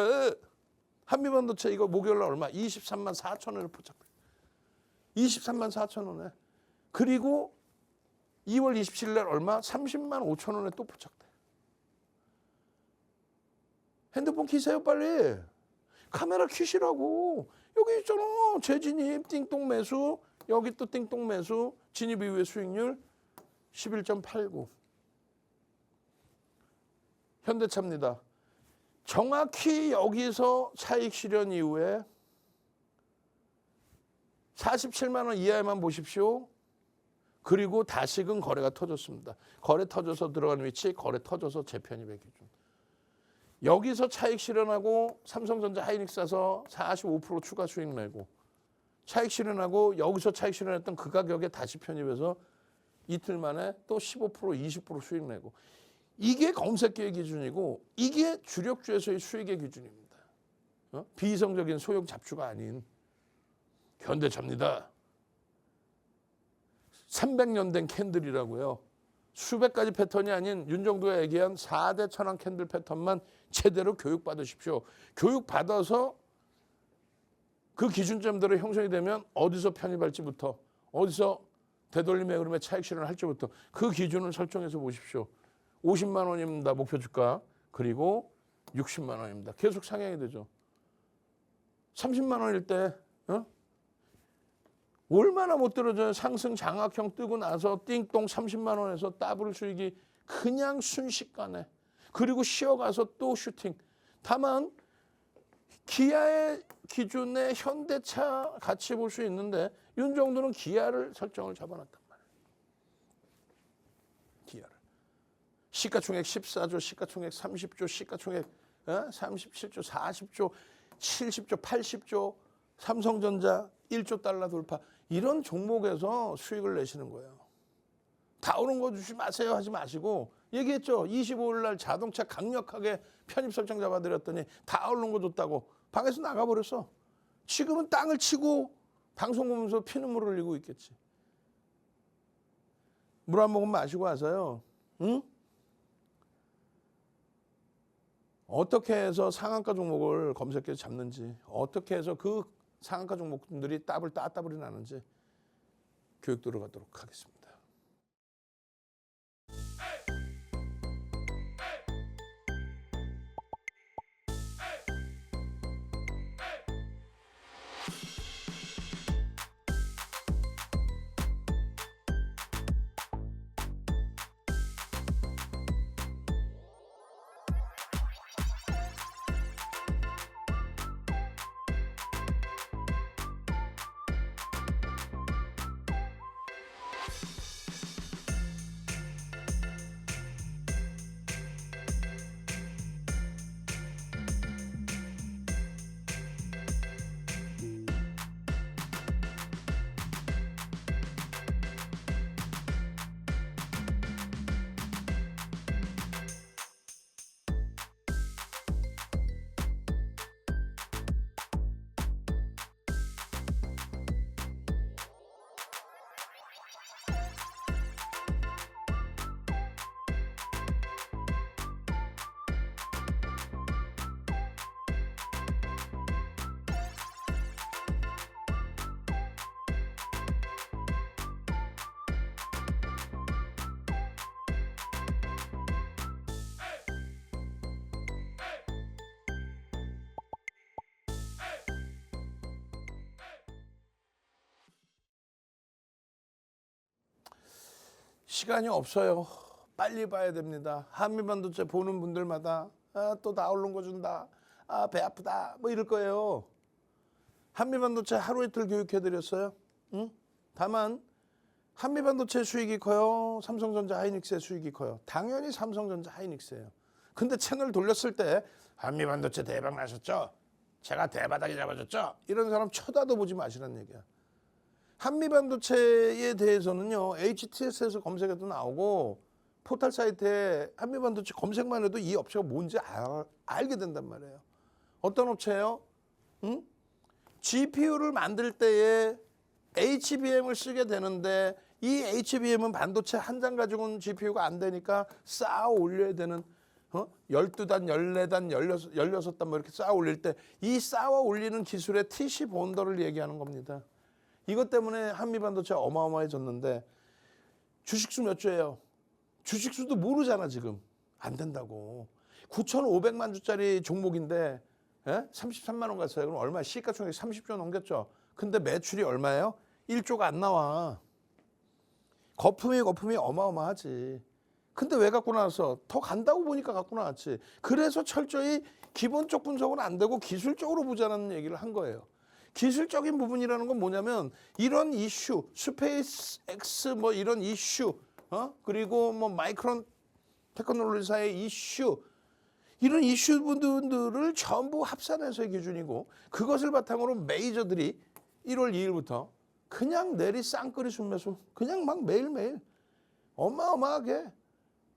한미반도체 이거 목요일 날 얼마? 23만 4천 원을 포착해. 23만 4천 원에. 그리고 2월 27일 날 얼마? 30만 5천 원에 또 포착돼. 핸드폰 키세요 빨리. 카메라 키시라고. 여기 있잖아. 재진입 띵동 매수. 여기 또 띵동 매수. 진입 이후의 수익률 11.89. 현대차입니다. 정확히 여기서 차익 실현 이후에 47만 원 이하에만 보십시오. 그리고 다시금 거래가 터졌습니다. 거래 터져서 들어가는 위치, 거래 터져서 재편입의 기준. 여기서 차익 실현하고 삼성전자 하이닉스 사서 45% 추가 수익 내고 차익 실현하고 여기서 차익 실현했던 그 가격에 다시 편입해서 이틀 만에 또 15%, 20% 수익 내고 이게 검색기의 기준이고 이게 주력주에서의 수익의 기준입니다. 비이성적인 소형 잡주가 아닌 현대차입니다. 300년 된 캔들이라고요. 수백 가지 패턴이 아닌 윤정도가 얘기한 4대 천왕 캔들 패턴만 제대로 교육받으십시오. 교육받아서 그 기준점대로 형성이 되면 어디서 편입할지부터 어디서 되돌림의 흐름에 차익 실현할지부터 그 기준을 설정해서 보십시오. 50만 원입니다. 목표 주가. 그리고 60만 원입니다. 계속 상향이 되죠. 30만 원일 때 얼마나 못 들어져요. 상승 장악형 뜨고 나서 띵동 30만 원에서 더블 수익이 그냥 순식간에. 그리고 쉬어가서 또 슈팅. 다만 기아의 기준에 현대차 같이 볼 수 있는데 윤정도는 기아를 설정을 잡아놨단 말이에요. 기아를. 시가총액 14조, 시가총액 30조, 시가총액 37조, 40조, 70조, 80조, 삼성전자 1조 달러 돌파. 이런 종목에서 수익을 내시는 거예요. 다 오는 거 주지 마세요 하지 마시고 얘기했죠. 25일 날 자동차 강력하게 편입 설정 잡아드렸더니 다 오른 거 줬다고 방에서 나가버렸어. 지금은 땅을 치고 방송 보면서 피눈물 흘리고 있겠지. 물 한 모금 마시고 와서요. 응? 어떻게 해서 상한가 종목을 검색해서 잡는지, 어떻게 해서 그 상한가 종목들이 따블이 나는지 교육 들어가도록 하겠습니다. 시간이 없어요. 빨리 봐야 됩니다. 한미반도체 보는 분들마다 또 나 오른 거 준다. 배 아프다. 뭐 이럴 거예요. 한미반도체 하루 이틀 교육해드렸어요. 응? 다만 한미반도체 수익이 커요. 삼성전자 하이닉스의 수익이 커요. 당연히 삼성전자 하이닉스예요. 근데 채널 돌렸을 때 한미반도체 대박 나셨죠? 제가 대바닥에 잡아줬죠? 이런 사람 쳐다도 보지 마시라는 얘기야. 한미반도체에 대해서는요, HTS에서 검색해도 나오고 포털 사이트에 한미반도체 검색만 해도 이 업체가 뭔지 알게 된단 말이에요. 어떤 업체예요? 응? GPU를 만들 때에 HBM을 쓰게 되는데 이 HBM은 반도체 한 장 가지고는 GPU가 안 되니까 쌓아 올려야 되는 12단, 14단, 16단 뭐 이렇게 쌓아 올릴 때 이 쌓아 올리는 기술의 TC 본더를 얘기하는 겁니다. 이것 때문에 한미반도체 어마어마해졌는데 주식수 몇 주예요? 주식수도 모르잖아 지금. 안 된다고. 9,500만 주짜리 종목인데 33만 원 갔어요. 그럼 얼마야? 시가총액 30조 넘겼죠. 근데 매출이 얼마예요? 1조가 안 나와. 거품이 어마어마하지. 근데 왜 갖고 나왔어? 더 간다고 보니까 갖고 나왔지. 그래서 철저히 기본적 분석은 안 되고 기술적으로 보자는 얘기를 한 거예요. 기술적인 부분이라는 건 뭐냐면 이런 이슈, 스페이스 X 뭐 이런 이슈, 그리고 뭐 마이크론 테크놀로지사의 이슈, 이런 이슈분들을 전부 합산해서의 기준이고 그것을 바탕으로 메이저들이 1월 2일부터 그냥 내리 쌍끌이 순매수 그냥 막 매일매일 어마어마하게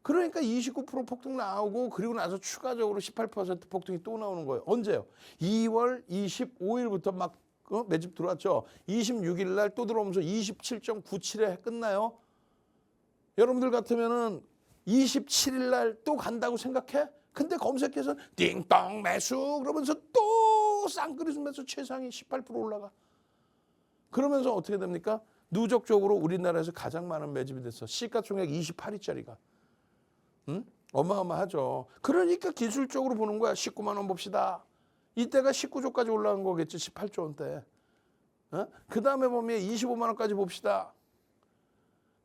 그러니까 29% 폭등 나오고 그리고 나서 추가적으로 18% 폭등이 또 나오는 거예요. 언제요? 2월 25일부터 막 매집 들어왔죠. 26일 날 또 들어오면서 27.97에 끝나요. 여러분들 같으면은 27일 날 또 간다고 생각해? 근데 검색해서 띵동 매수 그러면서 또 쌍끌이 매수 최상위 18% 올라가. 그러면서 어떻게 됩니까? 누적적으로 우리나라에서 가장 많은 매집이 됐어. 시가총액 28위짜리가. 응? 어마어마하죠. 그러니까 기술적으로 보는 거야. 19만 원 봅시다. 이때가 19조까지 올라간 거겠지. 18조 원대. 그 다음에 보면 25만 원까지 봅시다.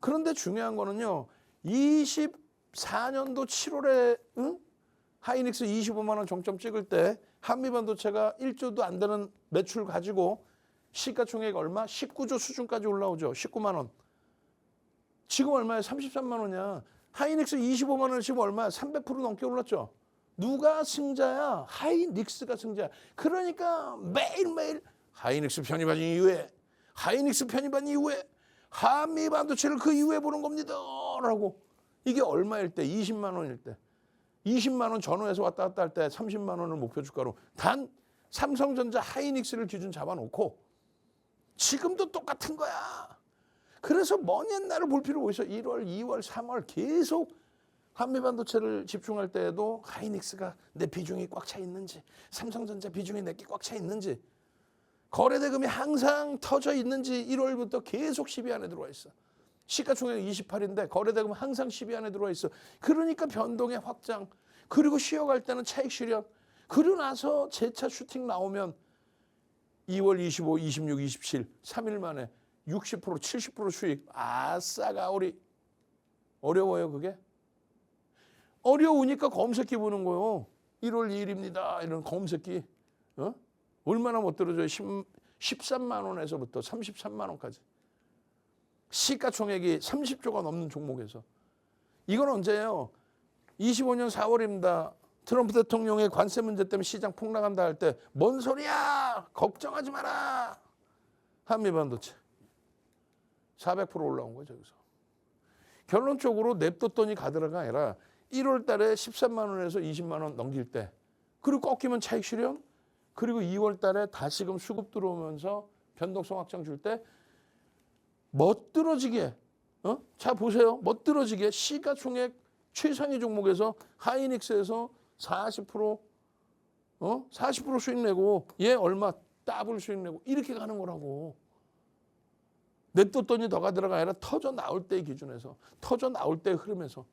그런데 중요한 거는요. 24년도 7월에 하이닉스 25만 원 정점 찍을 때 한미반도체가 1조도 안 되는 매출 가지고 시가총액 얼마? 19조 수준까지 올라오죠. 19만 원. 지금 얼마야? 33만 원이야. 하이닉스 25만 원 지금 얼마야? 300% 넘게 올랐죠. 누가 승자야? 하이닉스가 승자야. 그러니까 매일매일 하이닉스 편입한 이후에 하이닉스 편입한 이후에 한미반도체를 그 이후에 보는 겁니다. 라고. 이게 얼마일 때? 20만 원일 때. 20만 원 전후에서 왔다 갔다 할 때 30만 원을 목표 주가로 단 삼성전자 하이닉스를 기준 잡아놓고 지금도 똑같은 거야. 그래서 먼 옛날을 볼 필요가 있어. 1월, 2월, 3월 계속 한미반도체를 집중할 때에도 하이닉스가 내 비중이 꽉 차 있는지, 삼성전자 비중이 내게 꽉 차 있는지, 거래대금이 항상 터져 있는지 1월부터 계속 10위 안에 들어와 있어. 시가총액 28인데 거래대금 항상 10위 안에 들어와 있어. 그러니까 변동의 확장, 그리고 쉬어갈 때는 차익 실현, 그러고 나서 재차 슈팅 나오면 2월 25, 26, 27, 3일 만에 60%, 70% 수익. 아싸가 우리 어려워요 그게? 어려우니까 검색기 보는 거요. 1월 2일입니다. 이런 검색기. 얼마나 못 들어줘요. 13만 원에서부터 33만 원까지. 시가총액이 30조가 넘는 종목에서. 이건 언제예요? 25년 4월입니다. 트럼프 대통령의 관세 문제 때문에 시장 폭락한다 할 때 뭔 소리야? 걱정하지 마라. 한미반도체 400% 올라온 거죠. 여기서. 결론적으로 냅뒀더니 가더라가 아니라 1월 달에 13만 원에서 20만 원 넘길 때, 그리고 꺾이면 차익 실현, 그리고 2월 달에 다시금 수급 들어오면서 변동성 확장 줄 때 멋들어지게, 자 보세요. 멋들어지게 시가총액 최상위 종목에서 하이닉스에서 40% 40% 수익 내고 얘 얼마 더블 수익 내고 이렇게 가는 거라고. 냅뒀더니 더 가더라가 아니라 터져 나올 때의 기준에서, 터져 나올 때의 흐름에서.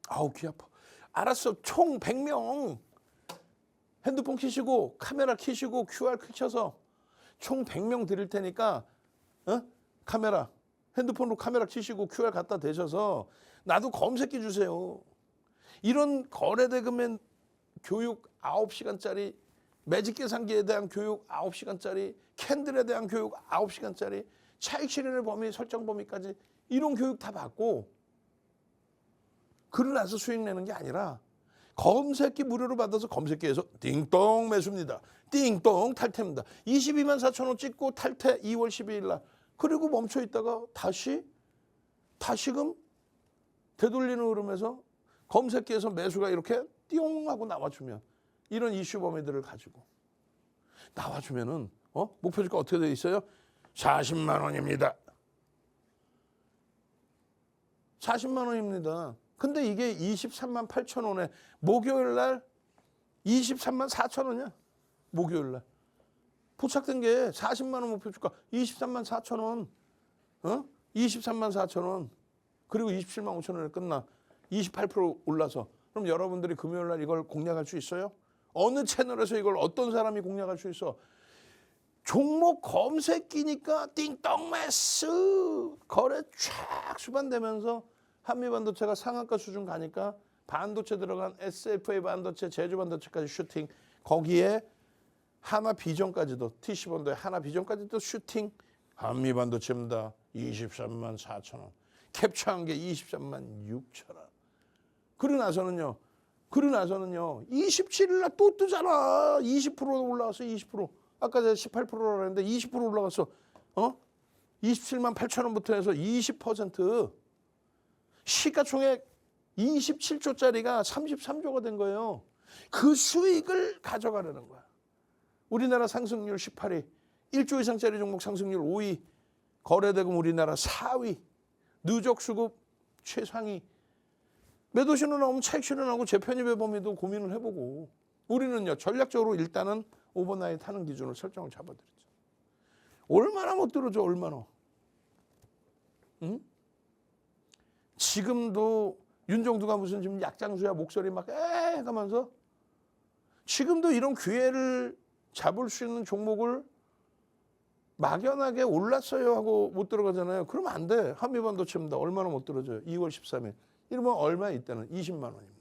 아우 귀 아파. 알았어. 총 100명 핸드폰 키시고 카메라 키시고 QR 키셔서 총 100명 드릴 테니까 카메라 핸드폰으로 카메라 키시고 QR 갖다 대셔서 나도 검색해 주세요. 이런 거래대금의 교육 9시간짜리, 매직 계산기에 대한 교육 9시간짜리, 캔들에 대한 교육 9시간짜리, 차익 실현의 범위, 설정 범위까지 이런 교육 다 받고 그러고 나서 수익 내는 게 아니라 검색기 무료로 받아서 검색기에서 띵동 매수입니다. 띵동 탈퇴입니다. 22만 4천 원 찍고 탈퇴 2월 12일 날. 그리고 멈춰 있다가 다시금 되돌리는 흐름에서 검색기에서 매수가 이렇게 띵 하고 나와주면, 이런 이슈 범위들을 가지고 나와주면은 목표 주가 어떻게 되어 있어요? 40만 원입니다. 40만 원입니다. 근데 이게 23만 8천 원에 목요일 날 23만 4천 원이야. 목요일 날. 포착된 게 40만 원 목표 주가 23만 4천 원. 23만 4천 원. 그리고 27만 5천 원에 끝나. 28% 올라서. 그럼 여러분들이 금요일 날 이걸 공략할 수 있어요? 어느 채널에서 이걸 어떤 사람이 공략할 수 있어? 종목 검색기니까 띵동 매수. 거래 쫙 수반되면서 한미반도체가 상한가 수준 가니까 반도체 들어간 SFA 반도체, 제주반도체까지 슈팅. 거기에 하나 비전까지도, TC본도의 하나 비전까지도 슈팅. 한미반도체입니다. 23만 4천 원. 캡처한 게 23만 6천 원. 그러고 나서는요. 27일 날 또 뜨잖아. 20% 올라왔어. 20%. 아까 제가 18%라고 했는데 20% 올라갔어. 27만 8천 원부터 해서 20%. 시가총액 27조짜리가 33조가 된 거예요. 그 수익을 가져가려는 거야. 우리나라 상승률 18위, 1조 이상짜리 종목 상승률 5위, 거래대금 우리나라 4위, 누적 수급 최상위. 매도 신호 나오면 차익 실현 나오고 재편입의 범위도 고민을 해보고, 우리는요 전략적으로 일단은 오버나잇 하는 기준을 설정을 잡아드렸죠. 얼마나 못 들어줘, 얼마나. 응? 지금도 윤정두가 무슨 지금 약장수야 목소리 막 하면서 지금도 이런 기회를 잡을 수 있는 종목을 막연하게 올랐어요 하고 못 들어가잖아요. 그러면 안 돼. 한미반도체입니다. 얼마나 못 들어줘요? 2월 13일. 이러면 얼마 이때는 20만 원입니다.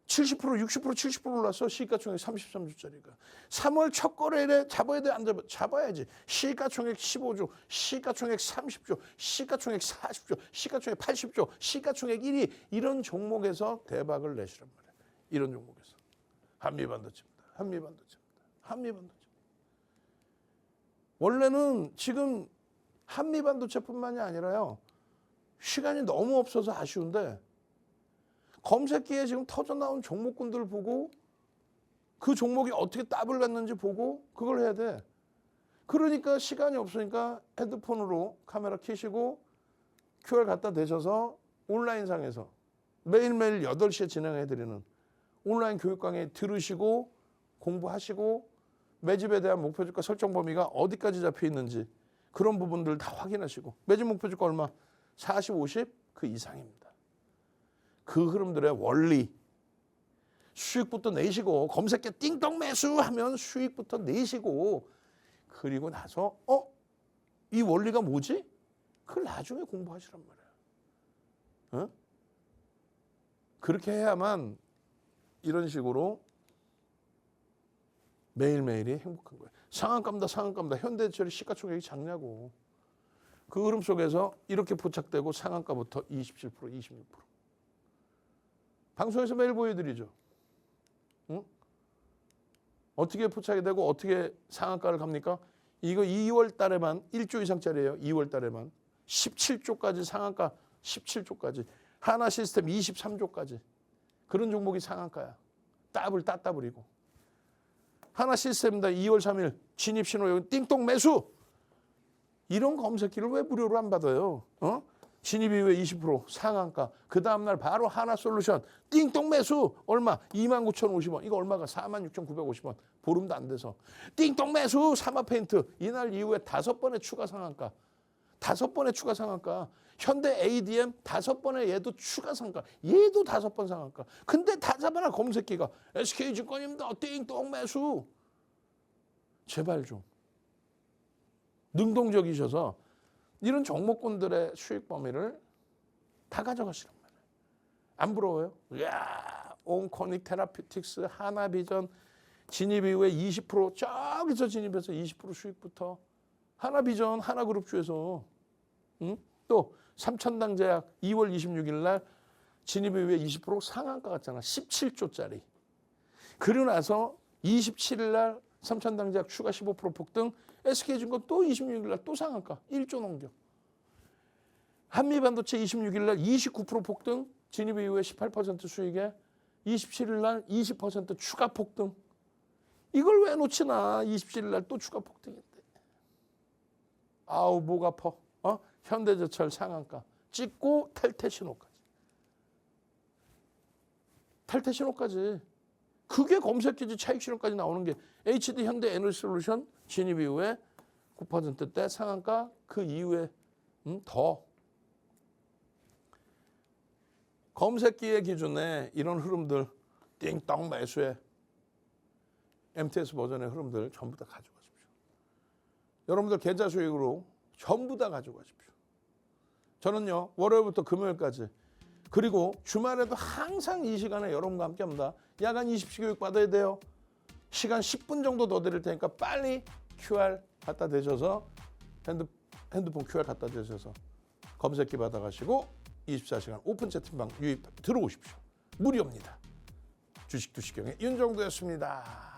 70%, 60%, 70% 올랐어. 시가총액 33조짜리가. 3월 첫 거래일에 잡아야 돼, 안 잡아야지. 시가총액 15조, 시가총액 30조, 시가총액 40조, 시가총액 80조, 시가총액 1위. 이런 종목에서 대박을 내시란 말이야. 이런 종목에서. 한미반도체입니다. 한미반도체. 원래는 지금 한미반도체뿐만이 아니라요. 시간이 너무 없어서 아쉬운데 검색기에 지금 터져 나온 종목군들 보고 그 종목이 어떻게 답을 갔는지 보고 그걸 해야 돼. 그러니까 시간이 없으니까 핸드폰으로 카메라 켜시고 QR 갖다 대셔서 온라인상에서 매일매일 8시에 진행해드리는 온라인 교육 강의 들으시고 공부하시고 매집에 대한 목표주가 설정 범위가 어디까지 잡혀 있는지 그런 부분들 다 확인하시고 매집 목표주가 얼마? 40, 50? 그 이상입니다. 그 흐름들의 원리 수익부터 내시고 검색에 띵동 매수하면 수익부터 내시고 그리고 나서 이 원리가 뭐지? 그걸 나중에 공부하시란 말이에요. 그렇게 해야만 이런 식으로 매일매일이 행복한 거예요. 상한가입니다. 현대제철이 시가총액이 작냐고. 그 흐름 속에서 이렇게 포착되고 상한가부터 27%, 26%. 방송에서 매일 보여드리죠. 응? 어떻게 포착이 되고 어떻게 상한가를 갑니까? 이거 2월 달에만 1조 이상짜리예요. 2월 달에만. 17조까지 상한가 17조까지. 하나 시스템 23조까지. 그런 종목이 상한가야. 따따블이고. 하나 시스템입니다. 2월 3일 진입 신호 여기 띵동 매수. 이런 검색기를 왜 무료로 안 받아요? 진입 이후에 20% 상한가. 그 다음날 바로 하나 솔루션 띵동 매수. 얼마? 29,050원. 이거 얼마가? 46,950원. 보름도 안 돼서. 띵동 매수 사마페인트. 이날 이후에 5번의 추가 상한가. 5번의 추가 상한가. 현대 ADM 5번의 얘도 추가 상한가. 얘도 5번 상한가. 근데 다 잡아라 검색기가. SK증권입니다. 띵동 매수. 제발 좀. 능동적이셔서 이런 종목군들의 수익 범위를 다 가져가시란 말이에요. 안 부러워요? 이야, 온코닉 테라피틱스, 하나비전 진입 이후에 20% 저기서 진입해서 20% 수익부터 하나비전, 하나그룹주에서 또 삼천당제약 2월 26일 날 진입 이후에 20% 상한가 갔잖아. 17조짜리. 그리고 나서 27일 날 삼천당제약 추가 15% 폭등, SK증권 또 26일 날 또 상한가 1조 넘겨. 한미반도체 26일 날 29% 폭등, 진입 이후에 18% 수익에 27일 날 20% 추가 폭등. 이걸 왜 놓치나? 27일 날 또 추가 폭등인데. 아우 목 아파. 현대제철 상한가 찍고 탈퇴 신호까지. 탈퇴 신호까지. 그게 검색기지 차익 신호까지 나오는 게 HD 현대 에너지솔루션 진입 이후에 9%대 상한가 그 이후에 더. 검색기의 기준에 이런 흐름들 띵동 매수에 MTS 버전의 흐름들 전부 다 가져가십시오. 여러분들 계좌 수익으로 전부 다 가져가십시오. 저는요 월요일부터 금요일까지 그리고 주말에도 항상 이 시간에 여러분과 함께합니다. 야간 20시 교육 받아야 돼요. 시간 10분 정도 더 드릴 테니까 빨리 QR 갖다 대셔서 핸드폰 QR 갖다 대셔서 검색기 받아가시고 24시간 오픈 채팅방 유입 들어오십시오. 무료입니다. 주식 투시경의 윤정도였습니다.